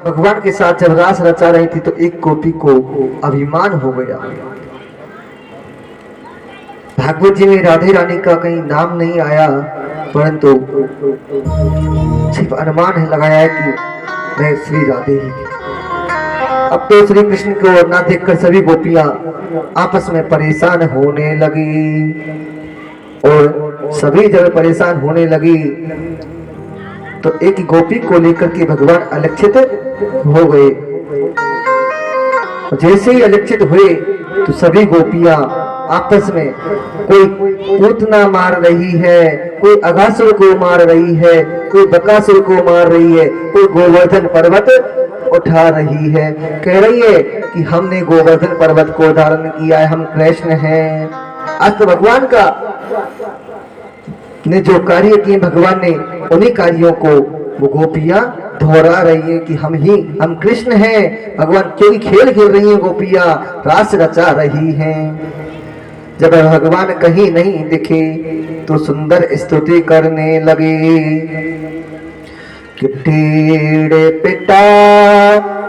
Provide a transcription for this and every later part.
भगवान के साथ जब रास रचा रही थी तो एक गोपी को अभिमान हो गया। भागवत जी में राधे रानी का कहीं नाम नहीं आया, परंतु सिर्फ अनुमान है लगाया है कि मैं श्री राधे ही थी। अब तो श्री कृष्ण को ना देखकर सभी गोपियां आपस में परेशान होने लगी और सभी जब परेशान होने लगी तो एक गोपी को लेकर के भगवान अलक्षित हो गए। जैसे ही अलक्षित हुए तो सभी गोपियां आपस में कोई पूतना मार रही है, कोई अघासुर को मार रही है, कोई बकासुर को मार रही है, कोई गोवर्धन पर्वत उठा रही है, कह रही है कि हमने गोवर्धन पर्वत को धारण किया है, हम कृष्ण हैं। आज तो भगवान का ने जो कार्य किए भगवान ने उन्हीं कार्यों को वो गोपियां दोहरा रही है कि हम कृष्ण हैं। भगवान क्योंकि खेल खेल रही हैं, गोपियां रास रचा रही हैं। जब भगवान कहीं नहीं दिखे तो सुंदर स्तुति करने लगे कि टेढ़े पिता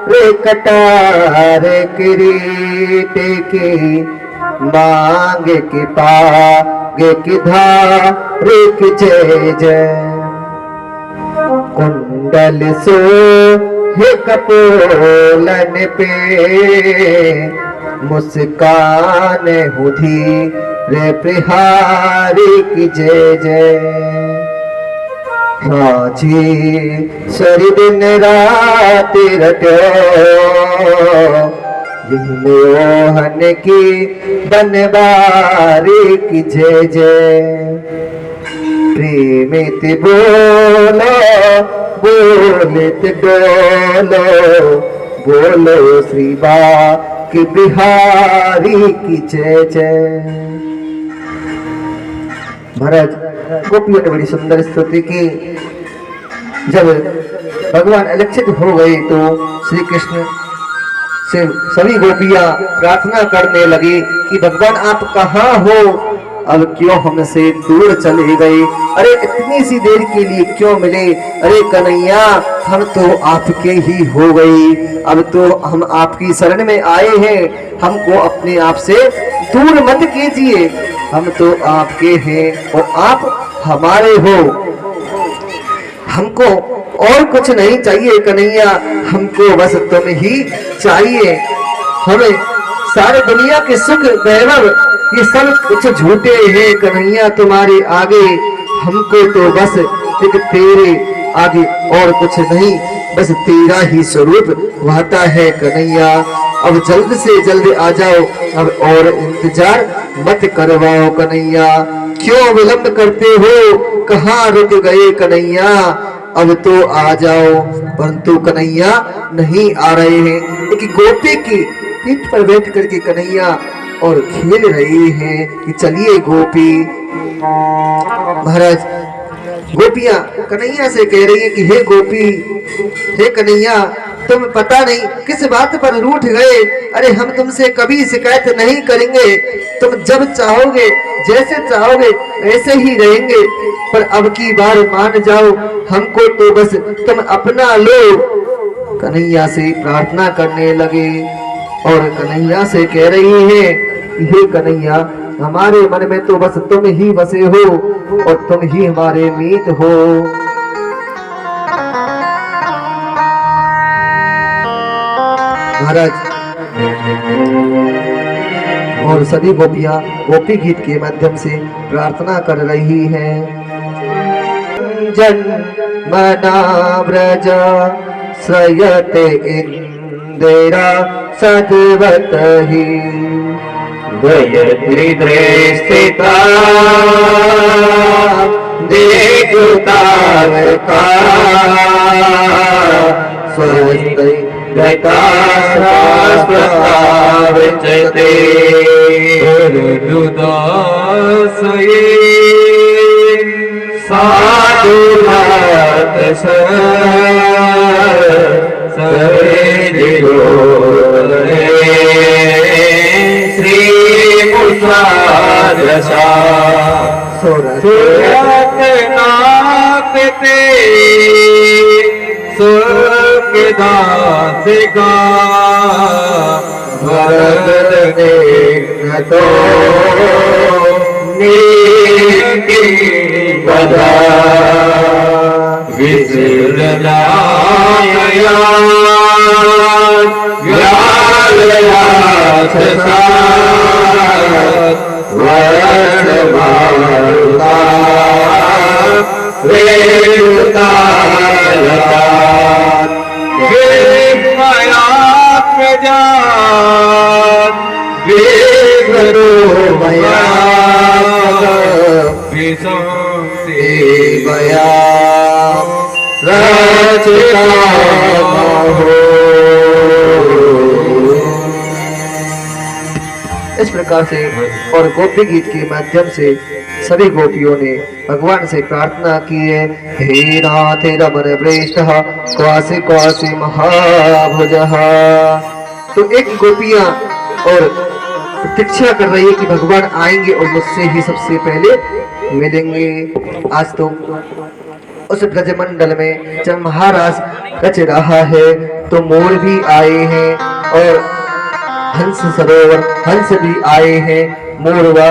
रे कटार किरीट के मांगे के पागे की धारे की जय जय कुंडल सो हे कपोलन पे मुस्कान हुधी रे प्रहारी की जय जय राजी सरी दिन रात रटो मोहन की बनवारी की जय जय प्रेमित बोलो बोलित डोलो बोलो श्री बा की बिहारी की जय जय। महाराज गोपियों ने बड़ी सुंदर स्तुति की। जब भगवान अलक्षित हो गए तो श्री कृष्ण से सभी गोपियां प्रार्थना करने लगी कि भगवान आप कहाँ हो, अब क्यों हमसे दूर चले गए, अरे इतनी सी देर के लिए क्यों मिले, अरे कन्हैया हम तो आपके ही हो गए, अब तो हम आपकी शरण में आए हैं, हमको अपने आप से दूर मत कीजिए, हम तो आपके हैं और आप हमारे हो, हमको और कुछ नहीं चाहिए कन्हैया, हमको बस तुम ही चाहिए। हमें सारे दुनिया के सुख वैभव ये सब कुछ झूठे हैं कन्हैया तुम्हारे आगे, हमको तो बस एक तेरे आगे और कुछ नहीं, बस तेरा ही स्वरूप वाता है कन्हैया। अब जल्द से जल्द आ जाओ, अब और इंतजार मत करवाओ कन्हैया, क्यों विलंब करते हो, कहाँ रुक गए कन्हैया, अब तो आ जाओ। परंतु कन्हैया नहीं आ रहे हैं। एक गोपी की पीठ पर बैठ करके कन्हैया और खेल रही हैं कि चलिए गोपी। महाराज गोपियां कन्हैया से कह रही है कि हे गोपी, हे कन्हैया, तुम पता नहीं किस बात पर रूठ गए, अरे हम तुमसे कभी शिकायत नहीं करेंगे, तुम जब चाहोगे जैसे चाहोगे ऐसे ही रहेंगे, पर अब की बार मान जाओ, हमको तो बस तुम अपना लो। कन्हैया से प्रार्थना करने लगे और कन्हैया से कह रही है कि हे कन्हैया, हमारे मन में तो बस तुम ही बसे हो और तुम ही हमारे मीत हो। महाराज और सभी गोपियां गोपी गीत के माध्यम से प्रार्थना कर रही हैं। जन मना व्रज श्रयत इंदिरा सदवत ही गयत्री दृष्टिता देखुतार का स्वस्ति साधुनाथ श्री मुसादशा सुरनाथ ते सुख दासिका वरदने तो नीति बदा विसृजनाया व्यालयाथ साथ वरदमारुता वेदुता लता वेदमयात्मजात वेदरो मयात विसंसेवया रचिता हो। इस प्रकार से और गोपी गीत के माध्यम से सभी गोपियों ने भगवान से प्रार्थना की है, हे नाथ रमण प्रेष्ठ क्वासी क्वासी महाभुज। तो एक गोपियां और प्रतीक्षा कर रही है कि भगवान आएंगे और मुझसे ही सबसे पहले मिलेंगे। आज तो उस ब्रजमंडल में जब महाराज रच रहा है तो मोर भी आए हैं और हंस सरोवर हंस भी आए हैं। मोरवा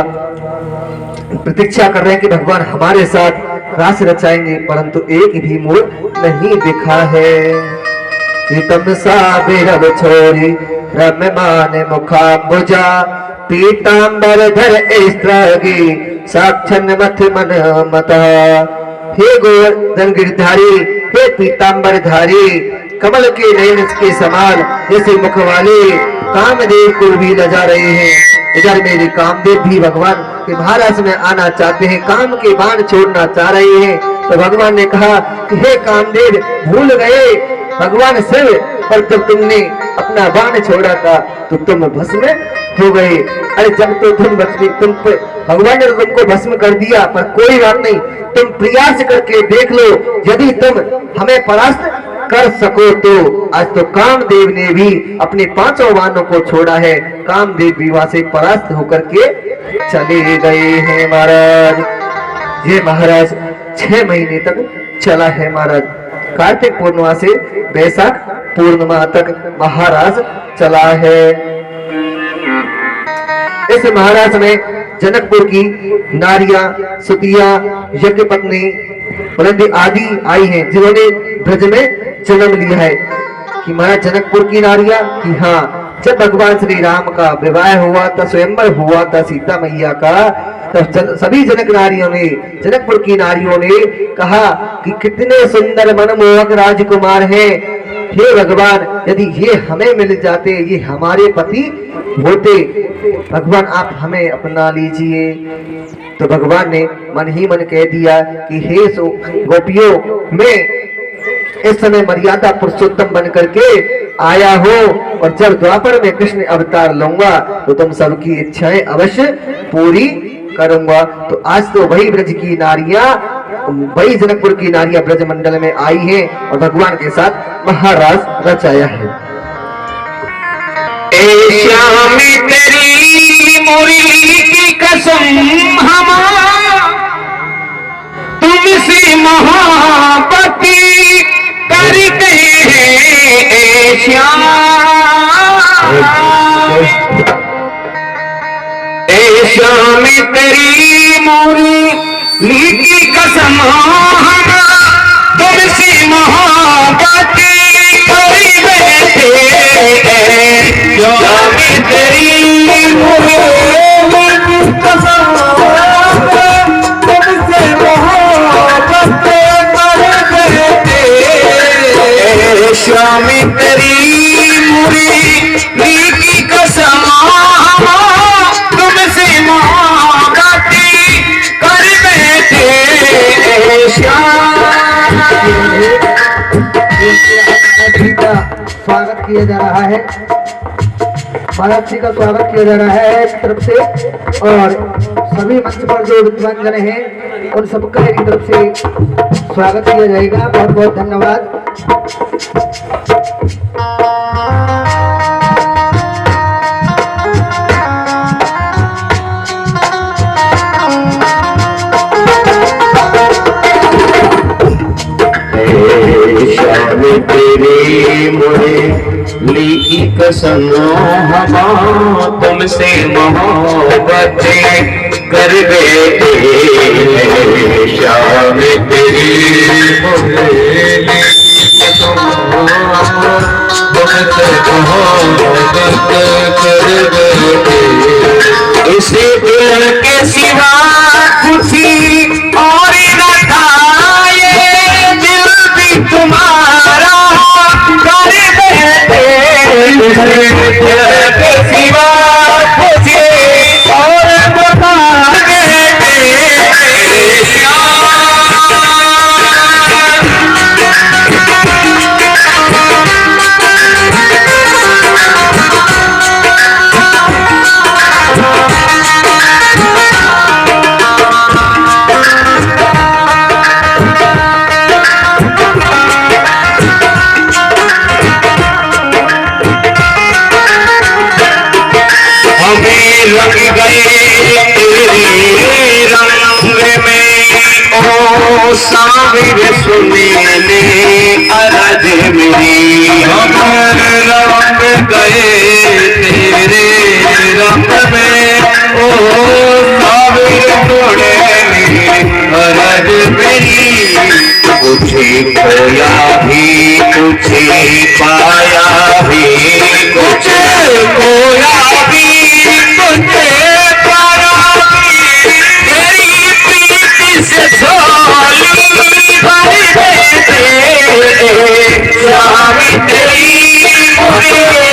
प्रतीक्षा कर रहे हैं कि भगवान हमारे साथ रास रचाएंगे, परंतु एक भी मोर नहीं दिखा है। सीतम सा बिरब छोरी रममान मुखाम्बुजा पीतांबर धर स्त्रगी साक्षन मथ मन मता। हे गोवर्धन गिरधारी, हे पीतांबर धारी, कमल के नयन के समान जैसे मुख वाले कामदेव को भी लजा रहे हैं। इधर मेरे कामदेव भी भगवान के महाराज में आना चाहते हैं, काम के बाण छोड़ना चाह रहे हैं। तो भगवान ने कहा कि हे कामदेव, भूल गए भगवान शिव, पर जब तुमने अपना बाण छोड़ा था तो तुम भस्म हो गए। अरे जब तो तुम भगवान ने तुमको भस्म कर दिया, पर कोई बात नहीं, तुम प्रयास करके देख लो, यदि तुम हमें परास्त कर सको तो। आज तो कामदेव ने भी अपने 5 वाहनों को छोड़ा है, कामदेव भी वहां से परास्त होकर के चले गए हैं महाराज। ये महाराज 6 महीने तक चला है महाराज। कार्तिक पूर्णिमा से बैसाख पूर्णिमा तक महाराज चला है। इस महाराज में जनकपुर की नारियां, सुतिया, यज्ञ पत्नी आदि आई हैं, जिन्होंने ब्रज में जन्म लिया है। कि महाराज जनकपुर की नारियां, कि हाँ, जब भगवान श्री राम का विवाह हुआ था, स्वयंवर हुआ था सीता मैया का, तब सभी जनक नारियों ने, जनकपुर की नारियों ने कहा कि कितने सुंदर मनमोहक राजकुमार हैं, हे भगवान, यदि ये हमें मिल जाते, ये हमारे पति होते, भगवान आप हमें अपना लीजिए। तो भगवान ने मन ही मन कह दिया कि हे गोपियों, मैं इस समय मर्यादा पुरुषोत्तम बन करके आया हो, और जब द्वापर में कृष्ण अवतार लूंगा तो तुम सबकी इच्छाएं अवश्य पूरी करूंगा। तो आज तो वही ब्रज की नारियां, वही जनकपुर की नारियां ब्रज मंडल में आई हैं और भगवान के साथ महाराज रचाया है। श्याम तेरी मुरली की कसम तुमसे महापति करते हैं श्याम। श्याम तेरी मुरली की कसम तुमसे महापति कर बैठे। श्याम तेरी मुरली की कसम तुमसे महापति कर बैठे। श्याम तेरी मुरली की कसम तुमसे महापति कर बैठे। स्वागत किया जा रहा है, महाराज जी का स्वागत किया जा रहा है एक तरफ से, और सभी मंच पर जो विद्वान जन हैं उन सबका एक तरफ से स्वागत किया जाएगा। बहुत बहुत धन्यवाद। श्याम तेरी मुरली की कसम हम तुमसे मोहब्बत कर बैठे शाम तेरी मुरली तुमसे मोहब्बत कर बैठे इसे दिल के सिवा कुछ और न था ये दिल भी तुम्हारा कर बैठे इसे दिल के सिवा कुछ और न था लग गए तेरे रंग में ओ साबिर सुने ले अरज मेरी हम रंग गए तेरे रंग में ओ साबिर सुने ले अरज मेरी कुछ खोया भी कुछ पाया भी कुछ खोया भी कुछ पाया भी तेरी प्रीति से झोली भर देते स्वामी तेरी मुझे